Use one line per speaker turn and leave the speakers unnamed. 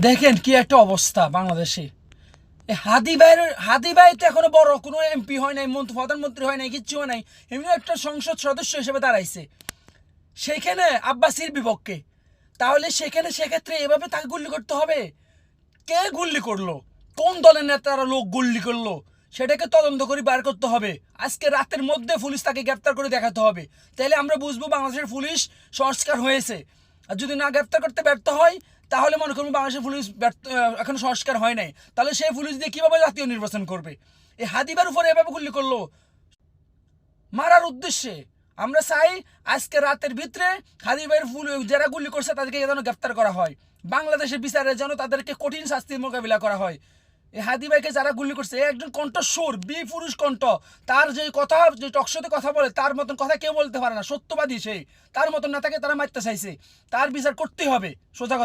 দেখেন কি একটা অবস্থা বাংলাদেশে। হাদি ভাই তো এখনো বড় কোনো এমপি হয় নাই, প্রধানমন্ত্রী হয় নাই, কিচ্ছু হয় নাই, এমনি একটা সংসদ সদস্য হিসেবে দাঁড়াইছে সেখানে আব্বাসির বিপক্ষে। তাহলে সেক্ষেত্রে এভাবে তাকে গুল্লি করতে হবে? কে গুল্লি করলো, কোন দলের নেতারা লোক গুল্লি করলো, সেটাকে তদন্ত করে বার করতে হবে। আজকে রাতের মধ্যে পুলিশ তাকে গ্রেপ্তার করে দেখাতে হবে, তাহলে আমরা বুঝবো বাংলাদেশের পুলিশ সংস্কার হয়েছে। আর যদি না গ্রেপ্তার করতে ব্যর্থ হয়, তাহলে মনে করবো বাংলাদেশের পুলিশ এখন সংস্কার হয় নাই। তাহলে সেই পুলিশ দিয়ে কীভাবে জাতীয় নির্বাচন করবে? এই হাদিবার উপরে এভাবে গুল্লি করলো মারার উদ্দেশ্যে। আমরা চাই আজকে রাতের ভিতরে হাদিবের ফুল যারা গুলি করছে তাদেরকে যেন গ্রেপ্তার করা হয়, বাংলাদেশের বিচারে যেন তাদেরকে কঠিন শাস্তির মোকাবিলা করা হয়। এই হাদি ভাইকে যারা গুলি করছে, একজন কণ্ঠস্বর বি পুরুষ কণ্ঠ, তার যে কথা, যে টকশোতে কথা বলে তার মতন কথা কেউ বলতে পারে না, সত্যবাদী সে, তার মতন নেতাকে তারা মারতে চাইছে, তার বিচার করতেই হবে সোজা কথা।